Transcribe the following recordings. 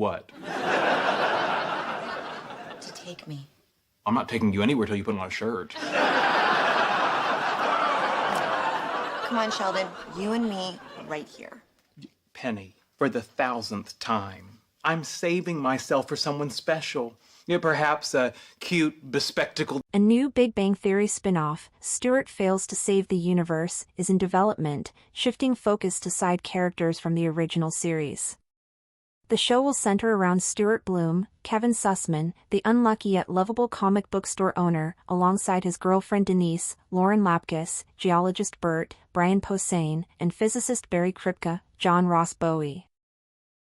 what? To take me. I'm not taking you anywhere till you put on a shirt. Come on, Sheldon. You and me, right here. Penny, for the 1000th time, I'm saving myself for someone special. Yeah, perhaps a cute, bespectacled... A new Big Bang Theory spin-off, Stuart Fails to Save the Universe, is in development, shifting focus to side characters from the original series. The show will center around Stuart Bloom, Kevin Sussman, the unlucky yet lovable comic book store owner, alongside his girlfriend Denise, Lauren Lapkus, geologist Bert, Brian Posehn, and physicist Barry Kripke, John Ross Bowie.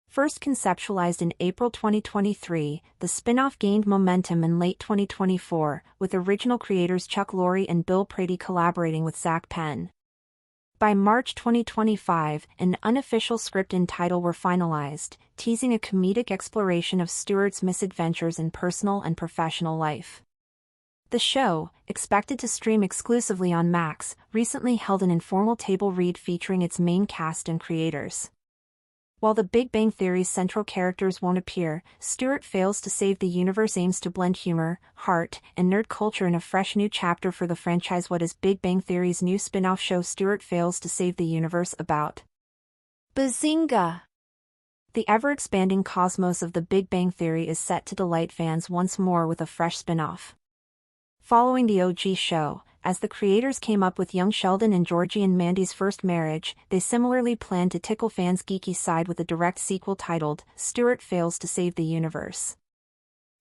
First conceptualized in April 2023, the spin-off gained momentum in late 2024, with original creators Chuck Lorre and Bill Prady collaborating with Zach Penn. By March 2025, an unofficial script and title were finalized, teasing a comedic exploration of Stuart's misadventures in personal and professional life. The show, expected to stream exclusively on Max, recently held an informal table read featuring its main cast and creators. While the Big Bang Theory's central characters won't appear, Stuart Fails to Save the Universe aims to blend humor, heart, and nerd culture in a fresh new chapter for the franchise. What is Big Bang Theory's new spin-off show Stuart Fails to Save the Universe about? Bazinga! The ever-expanding cosmos of the Big Bang Theory is set to delight fans once more with a fresh spin-off. Following the OG show, as the creators came up with young Sheldon and Georgie and Mandy's first marriage, they similarly planned to tickle fans' geeky side with a direct sequel titled Stuart Fails to Save the Universe.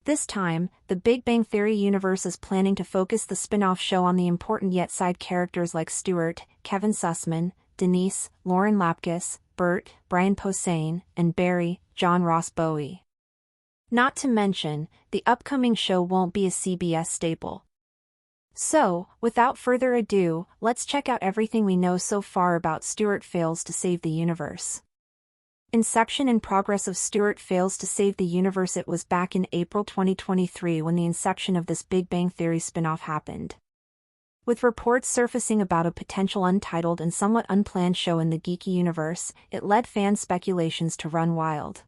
This time, the Big Bang Theory universe is planning to focus the spin-off show on the important yet side characters like Stuart, Kevin Sussman, Denise, Lauren Lapkus, Bert, Brian Posehn, and Barry, John Ross Bowie. Not to mention, the upcoming show won't be a CBS staple. So, without further ado, let's check out everything we know so far about Stuart Fails to Save the Universe. Inception and progress of Stuart Fails to Save the Universe. It was back in April 2023 when the inception of this Big Bang Theory spin-off happened. With reports surfacing about a potential untitled and somewhat unplanned show in the geeky universe, it led fan speculations to run wild.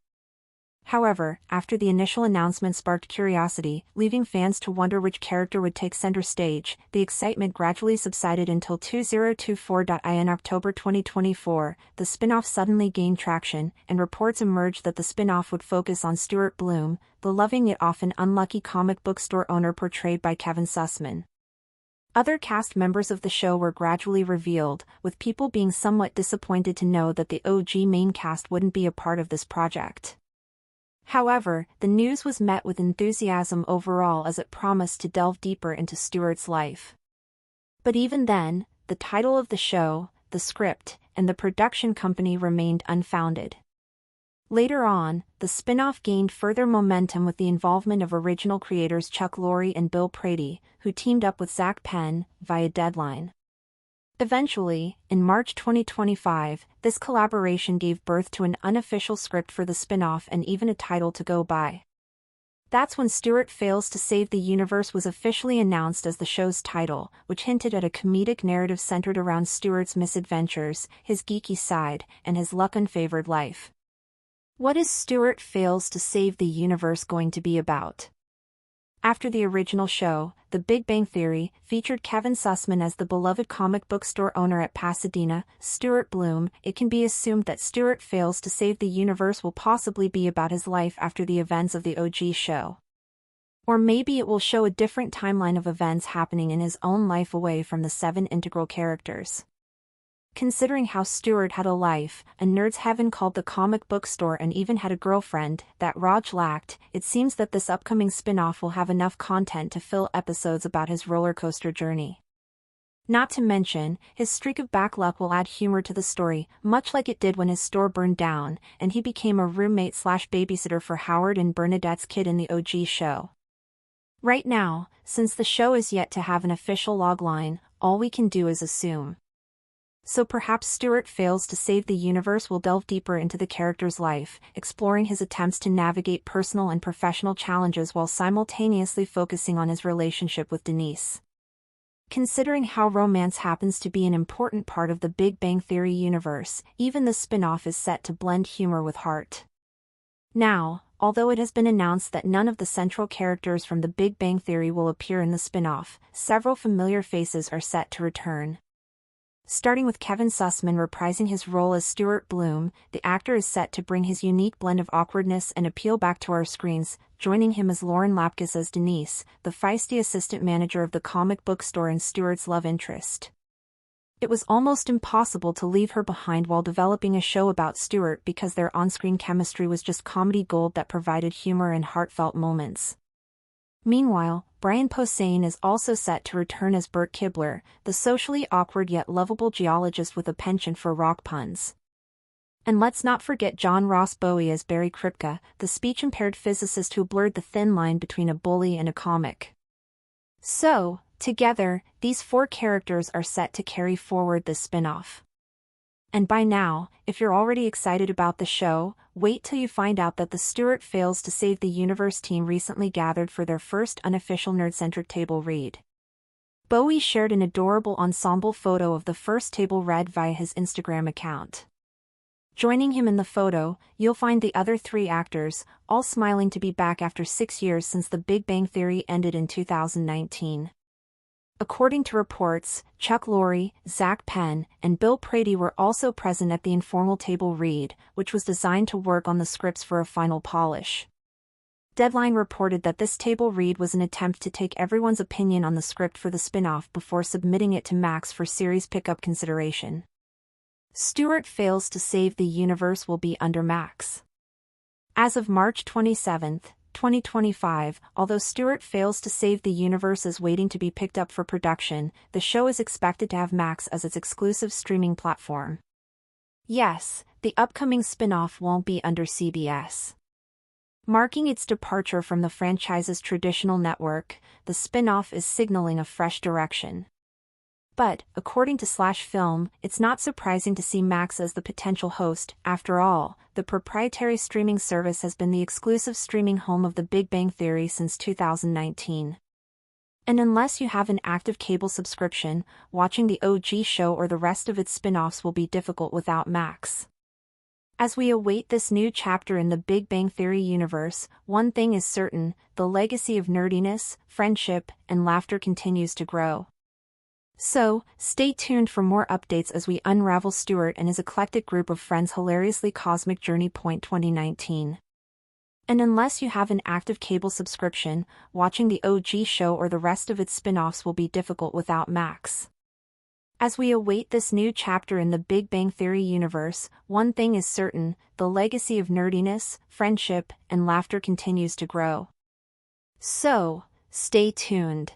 However, after the initial announcement sparked curiosity, leaving fans to wonder which character would take center stage, the excitement gradually subsided until 2024. In October 2024, the spin-off suddenly gained traction, and reports emerged that the spin-off would focus on Stuart Bloom, the loving yet often unlucky comic book store owner portrayed by Kevin Sussman. Other cast members of the show were gradually revealed, with people being somewhat disappointed to know that the OG main cast wouldn't be a part of this project. However, the news was met with enthusiasm overall as it promised to delve deeper into Stuart's life. But even then, the title of the show, the script, and the production company remained unfounded. Later on, the spin-off gained further momentum with the involvement of original creators Chuck Lorre and Bill Prady, who teamed up with Zach Penn via Deadline. Eventually, in March 2025, this collaboration gave birth to an unofficial script for the spin-off and even a title to go by. That's when Stuart Fails to Save the Universe was officially announced as the show's title, which hinted at a comedic narrative centered around Stuart's misadventures, his geeky side, and his luck-unfavored life. What is Stuart Fails to Save the Universe going to be about? After the original show, The Big Bang Theory featured Kevin Sussman as the beloved comic book store owner at Pasadena, Stuart Bloom, it can be assumed that Stuart Fails to Save the Universe will possibly be about his life after the events of the OG show. Or maybe it will show a different timeline of events happening in his own life away from the 7 integral characters. Considering how Stuart had a life, a nerd's heaven called the comic book store and even had a girlfriend that Raj lacked, it seems that this upcoming spin-off will have enough content to fill episodes about his roller coaster journey. Not to mention, his streak of bad luck will add humor to the story, much like it did when his store burned down, and he became a roommate/babysitter for Howard and Bernadette's kid in the OG show. Right now, since the show is yet to have an official logline, all we can do is assume. So perhaps Stuart Fails to Save the Universe will delve deeper into the character's life, exploring his attempts to navigate personal and professional challenges while simultaneously focusing on his relationship with Denise. Considering how romance happens to be an important part of the Big Bang Theory universe, even the spin-off is set to blend humor with heart. Now, Although it has been announced that none of the central characters from The Big Bang Theory will appear in the spin-off, several familiar faces are set to return. Starting with Kevin Sussman reprising his role as Stuart Bloom, the actor is set to bring his unique blend of awkwardness and appeal back to our screens, joining him as Lauren Lapkus as Denise, the feisty assistant manager of the comic book store and Stuart's love interest. It was almost impossible to leave her behind while developing a show about Stuart because their on-screen chemistry was just comedy gold that provided humor and heartfelt moments. Meanwhile, Brian Posehn is also set to return as Bert Kibler, the socially awkward yet lovable geologist with a penchant for rock puns. And let's not forget John Ross Bowie as Barry Kripke, the speech-impaired physicist who blurred the thin line between a bully and a comic. So, together, these four characters are set to carry forward this spin-off. And by now, if you're already excited about the show, wait till you find out that the Stuart Fails to Save the Universe team recently gathered for their first unofficial nerd-centric table read. Bowie shared an adorable ensemble photo of the first table read via his Instagram account. Joining him in the photo, you'll find the other three actors, all smiling to be back after 6 years since The Big Bang Theory ended in 2019. According to reports, Chuck Lorre, Zach Penn, and Bill Prady were also present at the informal table read, which was designed to work on the scripts for a final polish. Deadline reported that this table read was an attempt to take everyone's opinion on the script for the spin-off before submitting it to Max for series pickup consideration. Stuart Fails to Save the Universe will be under Max. As of March 27, 2025, although Stuart Fails to Save the Universe is waiting to be picked up for production, the show is expected to have Max as its exclusive streaming platform. Yes, the upcoming spin-off won't be under CBS. Marking its departure from the franchise's traditional network, the spin-off is signaling a fresh direction. But, according to /Film, it's not surprising to see Max as the potential host. After all, the proprietary streaming service has been the exclusive streaming home of The Big Bang Theory since 2019. And unless you have an active cable subscription, watching the OG show or the rest of its spin-offs will be difficult without Max. As we await this new chapter in the Big Bang Theory universe, one thing is certain: the legacy of nerdiness, friendship, and laughter continues to grow. So, stay tuned for more updates as we unravel Stuart and his eclectic group of friends' hilariously cosmic journey. 2019. And unless you have an active cable subscription, watching the OG show or the rest of its spin-offs will be difficult without Max. As we await this new chapter in the Big Bang Theory universe, one thing is certain: the legacy of nerdiness, friendship, and laughter continues to grow. So, stay tuned.